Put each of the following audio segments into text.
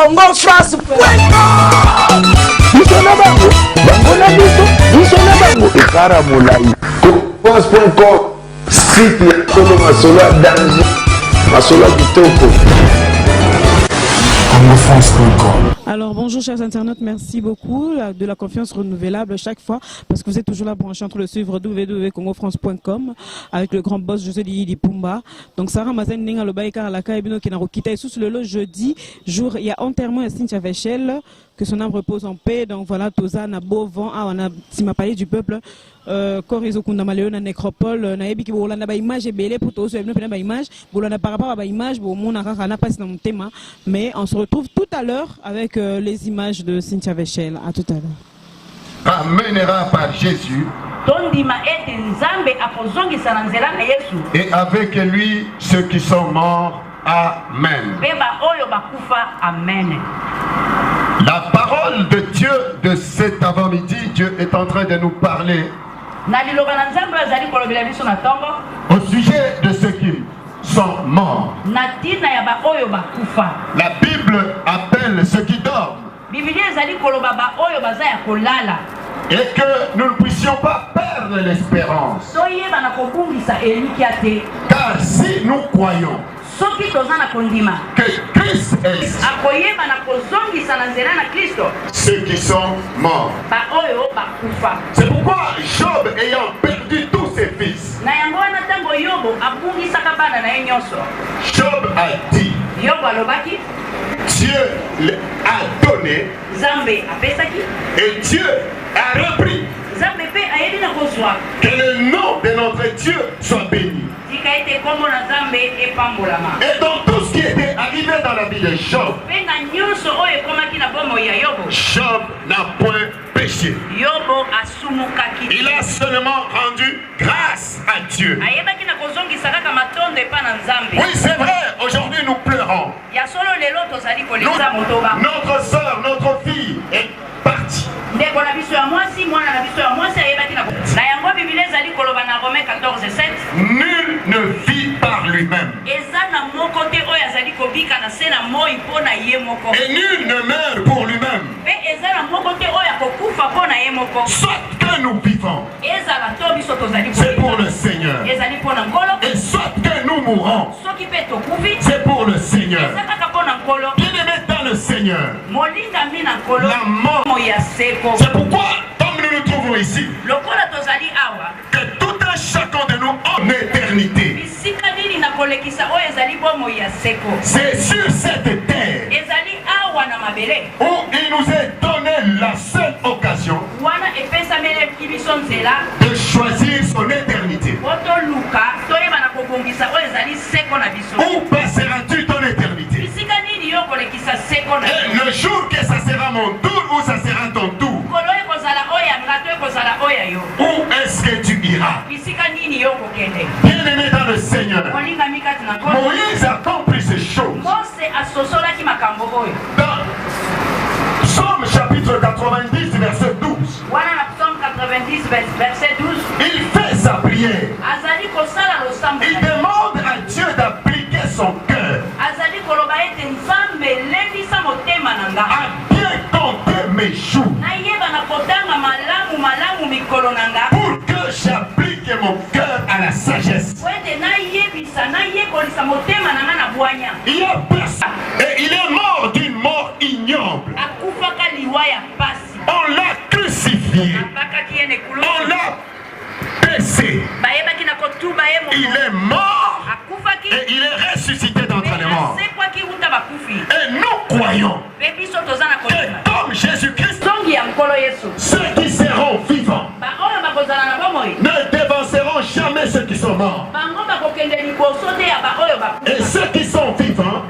congofrance.com. France.com, site ya solo masolo ya danger, masolo ya kitoko. Alors bonjour chers internautes, merci beaucoup de la confiance renouvelable chaque fois parce que vous êtes toujours là branchés entre le suivre www.congofrance.com avec le grand boss José Lili Pumba. Donc Sarah Mazen Ninga Lobaïka Alaka Ebino qui n'a quitté sous le jeudi jour il y a enterrement à Cynthia Vechel, que son âme repose en paix. Donc voilà Toza na beau vent on a Timapalais du peuple Korizo Kundamaleo na nécropole na ebi ki bolanda ba image belé pour tous ebino pena ba image bolanda par rapport à ba image bo mona kaka na passe dans mon thème, mais on se retrouve tout à l'heure avec les images de Cynthia Vechel. À tout à l'heure. Amènera par Jésus. Et avec lui ceux qui sont morts. Amen. La parole de Dieu de cet avant-midi, Dieu est en train de nous parler au sujet de ceux qui sont morts. La Bible appelle ceux qui dorment. Et que nous ne puissions pas perdre l'espérance. Car si nous croyons que Christ est ceux qui sont morts. C'est pourquoi Job, ayant perdu tous ses fils, Job a dit, Dieu a donné et Dieu a repris. Que le nom de notre Dieu soit béni. Et donc tout ce qui était arrivé dans la vie de Job, Job n'a point péché. Il a seulement rendu grâce à Dieu. Oui, c'est vrai, aujourd'hui nous pleurons. Notre soeur, notre fille est partie. Nul ne vit par lui-même. Et nul ne meurt pour lui-même. Soit que nous vivons, c'est pour le Seigneur. Et soit que nous mourons, c'est pour le Seigneur. Bien-aimé dans le Seigneur, la mort. C'est pourquoi, comme nous nous trouvons ici, que tout un chacun de nous en éternité, c'est sur cette terre où il nous est donné la seule occasion de choisir son éternité. Où passeras-tu ton éternité? Et le jour que ça sera mon tour ou ça sera ton tour, où est-ce que tu iras? Bien-aimé dans le Seigneur, Moïse a compris ces choses. Dans Psaume chapitre 90 verset 12, il fait sa prière. Il demande à Dieu d'appliquer son cœur à bien compter mes jours pour que j'applique mon cœur à la sagesse. Il a personne et il est mort d'une mort ignoble. On l'a crucifié, on l'a baissé, il est mort et il est ressuscité d'entre les morts. Et nous croyons que comme Jésus-Christ, ceux qui seront vivants ne dévanceront jamais ceux qui sont morts. Et ceux qui sont vivants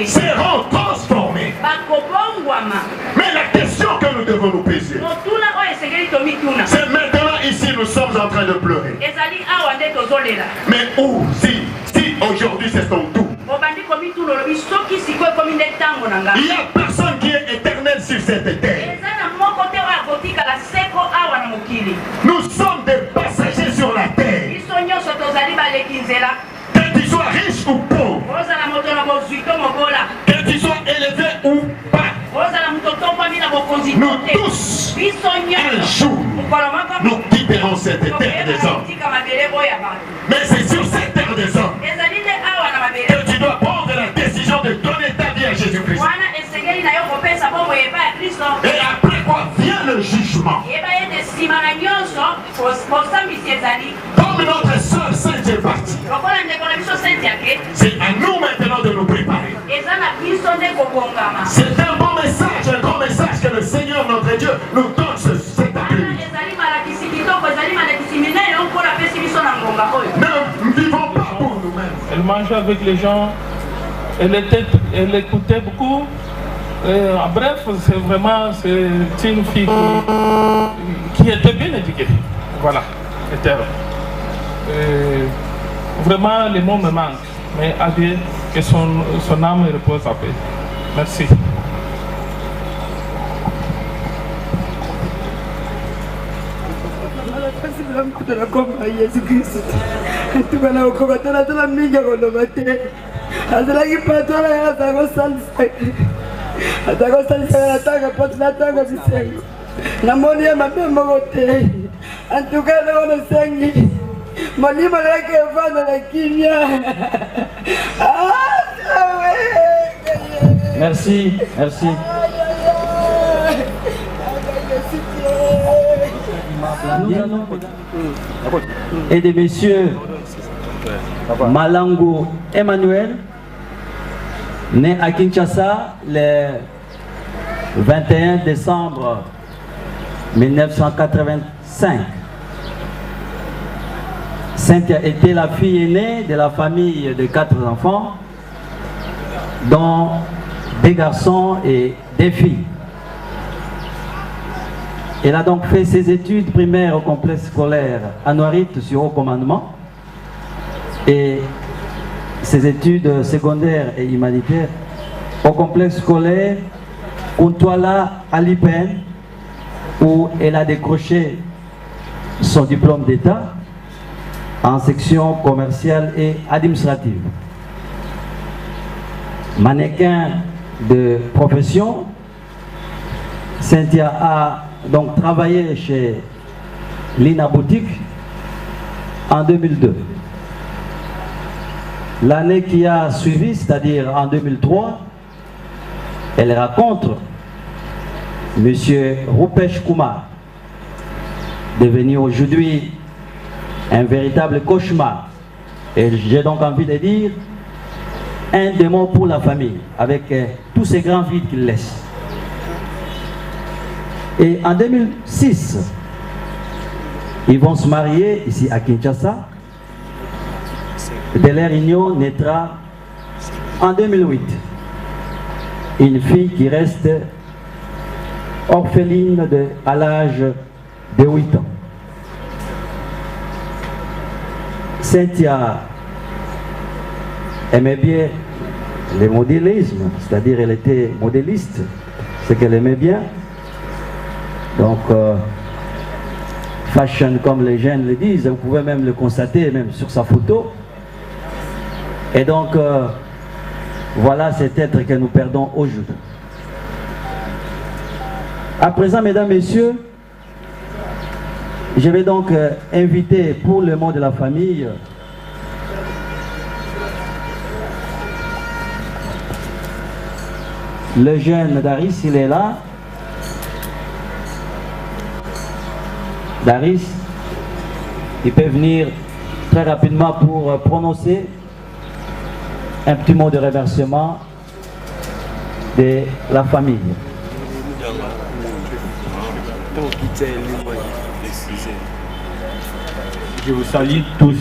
seront transformés. Mais la question que nous devons nous poser, c'est maintenant ici nous sommes en train de pleurer. Mais où? Si aujourd'hui c'est ton tour, il n'y a personne qui est éternel sur cette terre. Nous sommes des passagers sur la terre. Que tu sois riche ou pauvre, que tu sois élevé ou pas, nous tous, un jour, nous quitterons cette terre des hommes. Mais c'est sur cette terre des hommes que tu dois prendre la décision de donner ta vie à Jésus-Christ. Et après quoi vient le jugement. Comme notre soeur Sainte est partie, c'est à nous maintenant de nous préparer. C'est un bon message, un grand message que le Seigneur notre Dieu nous donne cet après-midi. Ne vivons pas pour nous-mêmes. Elle mangeait avec les gens, elle écoutait beaucoup. Bref, c'est vraiment une fille qui était bien éduquée. Voilà, c'était vraiment les mots me manquent. Mais à Dieu, que son âme repose en paix. Merci. Merci, merci. Et des messieurs Malango Emmanuel, né à Kinshasa le 21 décembre 1985. Cynthia était la fille aînée de la famille de 4 enfants, dont 2 garçons et 2 filles. Elle a donc fait ses études primaires au complexe scolaire à Noirit sur haut commandement et ses études secondaires et humanitaires au complexe scolaire Kuntwala à Lipen, où elle a décroché son diplôme d'État en section commerciale et administrative. Mannequin de profession, Cynthia a donc travaillé chez Lina Boutique en 2002. L'année qui a suivi, c'est-à-dire en 2003, elle rencontre M. Rupesh Kumar, devenu aujourd'hui un véritable cauchemar. Et j'ai donc envie de dire un démon pour la famille, avec tous ces grands vides qu'il laisse. Et en 2006, ils vont se marier ici à Kinshasa. De leur union naîtra en 2008 une fille qui reste orpheline à l'âge de 8 ans. Cynthia aimait bien le modélisme, c'est-à-dire elle était modéliste, ce qu'elle aimait bien. Donc, fashion comme les jeunes le disent, vous pouvez même le constater, même sur sa photo. Et donc, voilà cet être que nous perdons aujourd'hui. À présent, mesdames, messieurs, je vais donc inviter pour le mot de la famille le jeune Daris, il est là. Daris, il peut venir très rapidement pour prononcer un petit mot de remerciement de la famille. Je vous salue tous,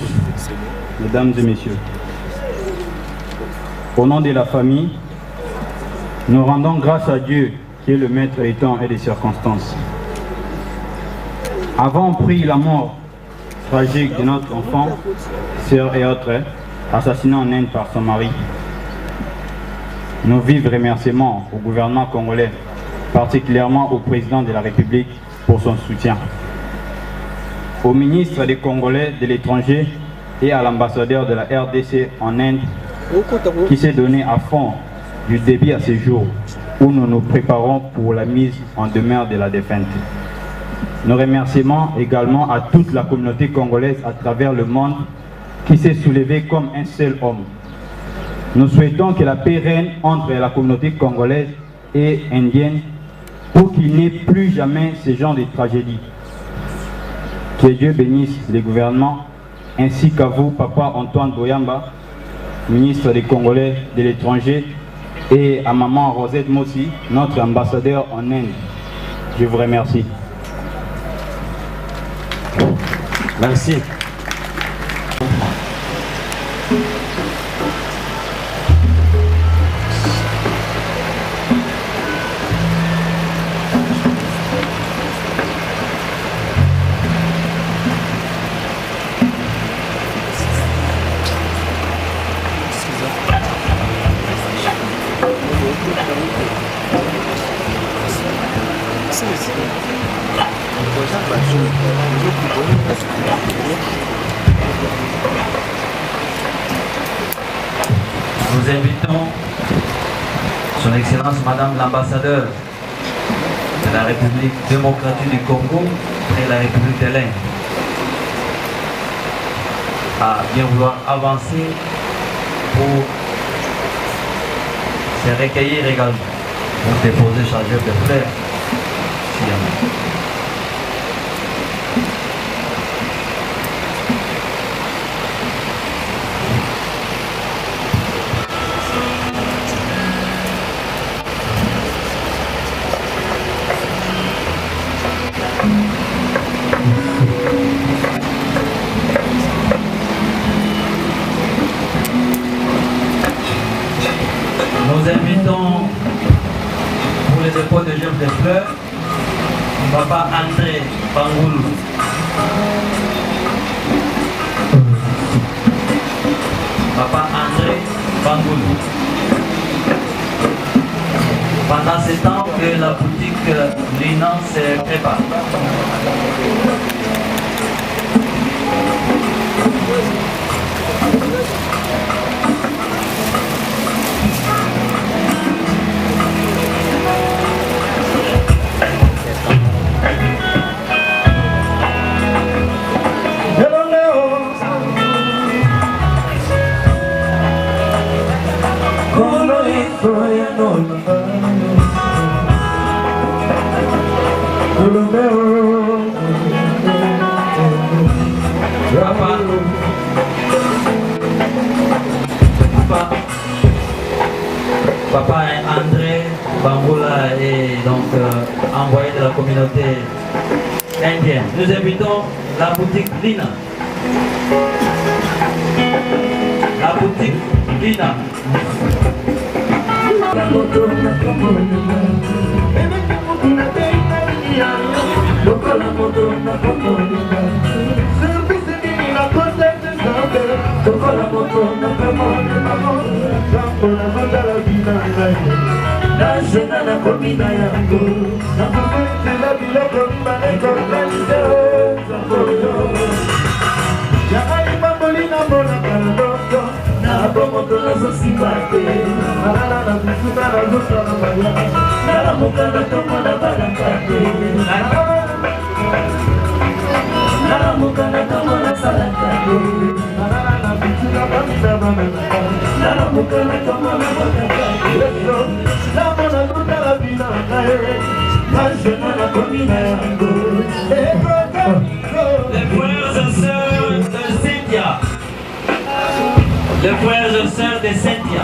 mesdames et messieurs. Au nom de la famille, nous rendons grâce à Dieu qui est le maître des temps et des circonstances. Avons pris la mort tragique de notre enfant, sœur et autres, assassinée en Inde par son mari. Nos vifs remerciements au gouvernement congolais, particulièrement au président de la République pour son soutien, au ministre des Congolais de l'étranger et à l'ambassadeur de la RDC en Inde qui s'est donné à fond du début à ce jour où nous nous préparons pour la mise en demeure de la défunte. Nos remerciements également à toute la communauté congolaise à travers le monde qui s'est soulevée comme un seul homme. Nous souhaitons que la paix règne entre la communauté congolaise et indienne pour qu'il n'y ait plus jamais ce genre de tragédie. Que Dieu bénisse les gouvernements ainsi qu'à vous, Papa Antoine Boyamba, ministre des Congolais de l'étranger, et à Maman Rosette Mossi, notre ambassadeur en Inde. Je vous remercie. Merci. Nous invitons Son Excellence Madame l'ambassadeur de la République démocratique du Congo et la République de l'Inde à bien vouloir avancer pour se recueillir également, pour déposer chargeur de fleurs. Nous invitons pour le dépôt de germes de fleurs Papa André Bangoulou. Papa André Bangoulou. Pendant ce temps que la boutique Lina se prépare. Papa André Bangoula est donc envoyé de la communauté indienne. Nous invitons la boutique Lina. La boutique Lina. Les frères et sœurs de Cynthia.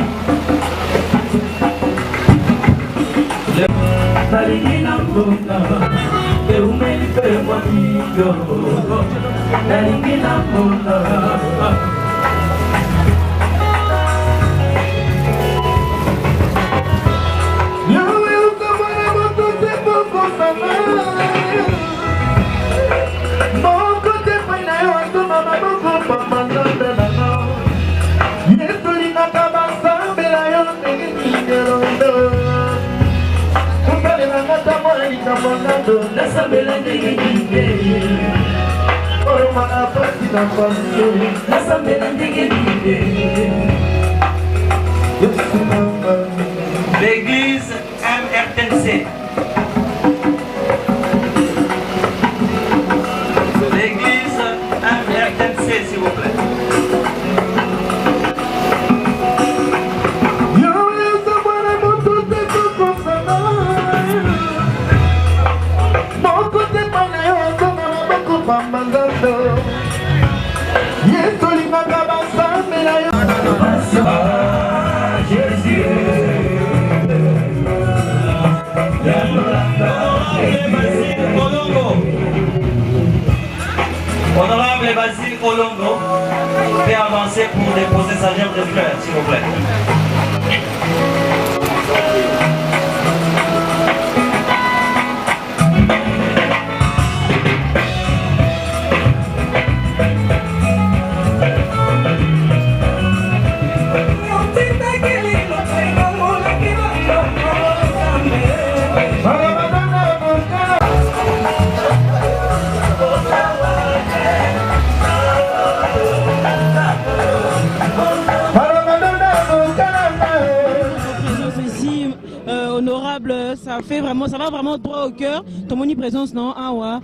L'église aime de fleurs, s'il vous plaît. Ça fait vraiment, ça va vraiment droit au cœur. Ton moni présence non, ah ouais.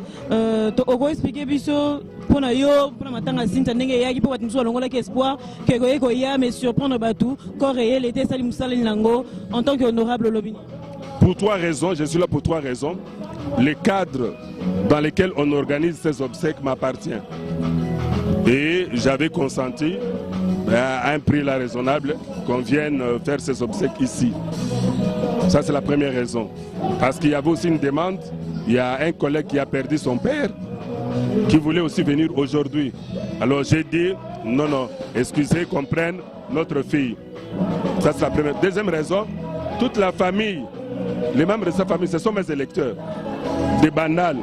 Tu as expliqué biso pour na yo, pour na matanga sinta ndenge yaki pour batmuso longola espoir que goye ya mais surprendre batou corps réel était sali musala lango en tant qu'honorable lobby. Pour 3 raisons, je suis là pour 3 raisons. Le cadre dans lequel on organise ces obsèques m'appartient. Et j'avais consenti à un prix là raisonnable qu'on vienne faire ces obsèques ici. Ça, c'est la première raison. Parce qu'il y avait aussi une demande. Il y a un collègue qui a perdu son père, qui voulait aussi venir aujourd'hui. Alors j'ai dit, non, excusez qu'on prenne notre fille. Ça, c'est la première. Deuxième raison, toute la famille, les membres de sa famille, ce sont mes électeurs. Des banals.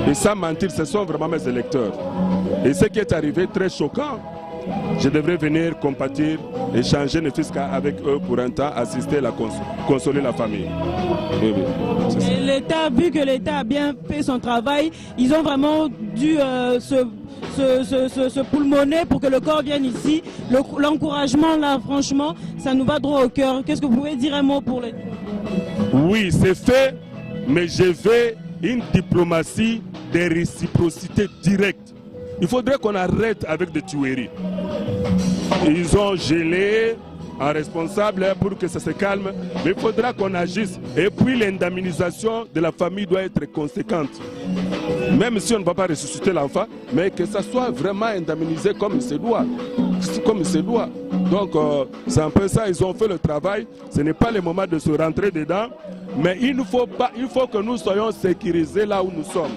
Et sans mentir, ce sont vraiment mes électeurs. Et ce qui est arrivé, très choquant, je devrais venir compatir, échanger ne fût-ce qu'avec eux pour un temps, assister, consoler la famille. Et l'État, vu que l'État a bien fait son travail, ils ont vraiment dû se poulmonner pour que le corps vienne ici. L'encouragement là, franchement, ça nous va droit au cœur. Qu'est-ce que vous pouvez dire un mot pour l'État? Oui, c'est fait, mais je veux une diplomatie de réciprocité directe. Il faudrait qu'on arrête avec des tueries. Ils ont gelé un responsable pour que ça se calme, mais il faudra qu'on agisse. Et puis l'indemnisation de la famille doit être conséquente. Même si on ne va pas ressusciter l'enfant, mais que ça soit vraiment indemnisé comme il se doit. Comme il se doit. Donc c'est un peu ça, ils ont fait le travail. Ce n'est pas le moment de se rentrer dedans, mais il faut que nous soyons sécurisés là où nous sommes.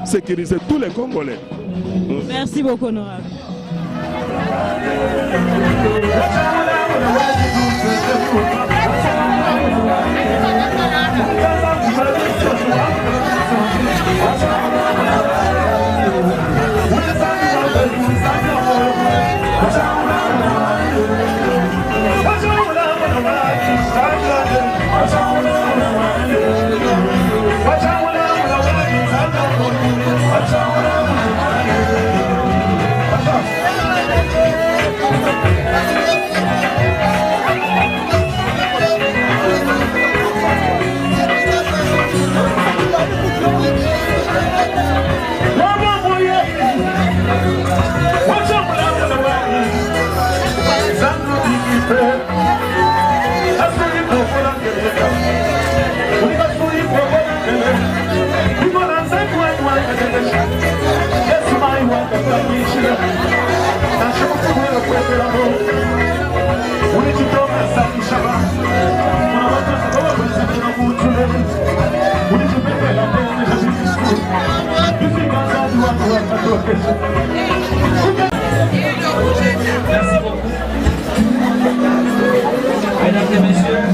Sécuriser tous les Congolais. Merci beaucoup, honorable. Merci beaucoup. Mesdames et messieurs,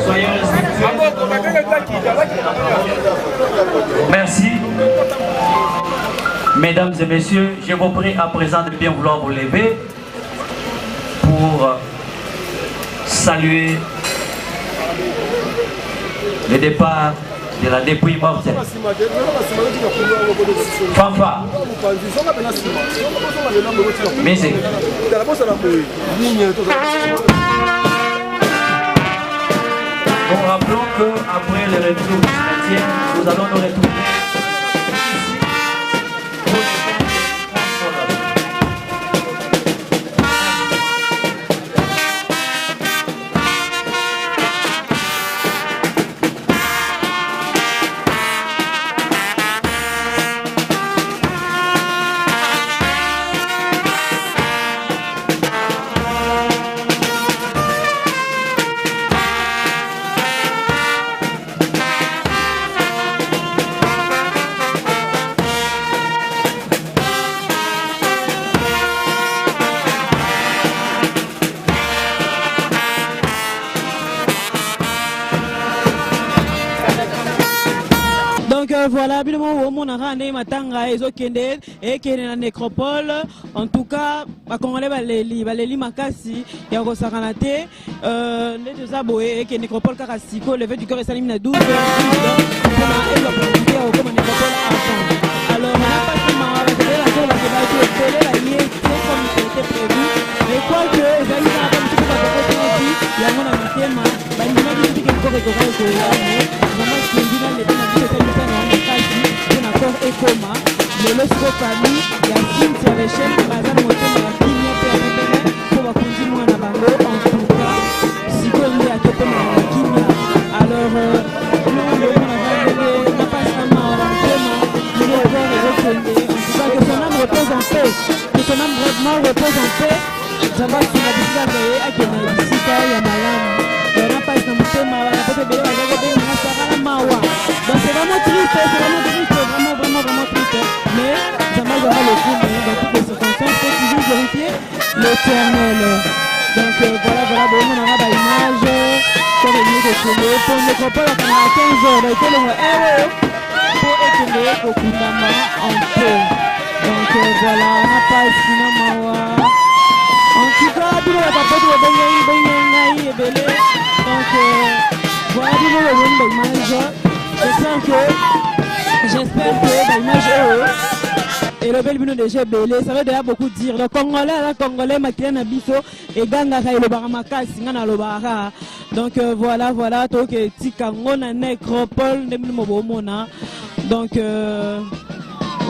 soyez respectueux. Merci. Mesdames et messieurs, je vous prie à présent de bien vouloir vous lever pour saluer le départ de la dépouille mortelle. Fanfare. Musique. Nous rappelons qu'après le retour du chrétien, nous allons nous retrouver. voilà, bien on a rendu matanga et okende et qui est la nécropole. En tout cas, à Congolais Valélie Makasi et au Saranate, les deux aboyés et qui est nécropole Karasiko, le vœu du corps est salim na 12 heures. On a l'opportunité au comme nécropole avant. Alors on a pas seulement la zone qui va être télé la liée comme c'était prévu, mais quoi que les amis n'ont pas tout à fait aussi, il y a mon ami Théma, bah il m'a dit que le corps est correct, vraiment ce qui est bien les deux n'a pas été Ekoma, le lorsque famille, il y a Cynthia Véchel, Bazan Moto, la Kimia PRPR, pour la continuer à Bango, en tout cas, si on est à Topo, la Kimia. Alors, nous, on n'a pas seulement la Koma, nous avons reconnu, en tout cas, que son âme repose en paix, que son âme vraiment repose en paix, ça va sur la biciclette à Kenaïsika, il y a Malam, il y a pas seulement Théma, il y a peut-être des Mawa. Donc, c'est vraiment triste, vraiment triste, mais ça m'a donné le coup, dans toutes les circonstances, il faut toujours vérifier l'éternel. Donc voilà, bon, on aura des images, pour venir de télé, pour ne pas à 15 heures, donc pour éteindre au Kundama en paix. Donc voilà, on n'a pas sinon en tout cas, tout le monde a pas de belé. Donc voilà, tout le monde a image. J'espère que l'image est et le bel déjà belé, ça veut déjà beaucoup dire. Le Congolais, Makien Nabiso et Ganga et le Baramaka, Singana le Bara. Donc voilà, donc Tikangona Nécropole, Nemumobomona. Donc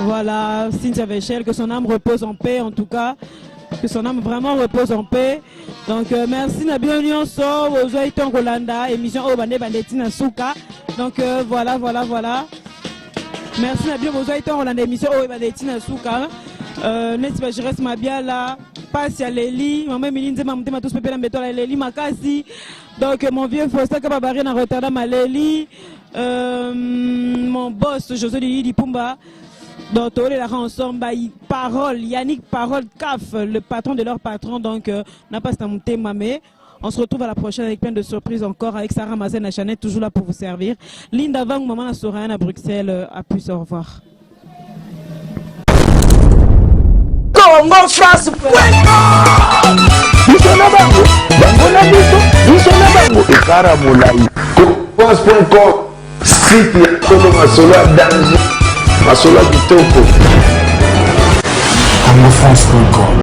voilà, Cynthia Véchel, que son âme repose en paix en tout cas. Que son âme vraiment repose en paix. Donc merci na bienvenue aux Oiton Rolanda, émission Obane Bandetina Souka. Donc voilà. Merci na bien aux Oiton Rolanda, émission Obane Bandetina Souka. N'est-ce pas, je reste ma bien là. Passe à Léli, maman Milinze, maman tous pépé la méthode Léli Makasi. Donc mon vieux Fosta Kababari na Rotterdam à Léli. Mon boss José Lili Pumba. Donc, on est là ensemble, Parole, Yannick Parole, CAF, le patron de leur patron. Donc, n'a pas un thème, mais on se retrouve à la prochaine avec plein de surprises encore avec Sarah Mazen à Chanel, toujours là pour vous servir. Linda Vang, maman Sorayan à Bruxelles, à plus, au revoir. Congo France. Site Masolo Kitoko. CongoFrance.com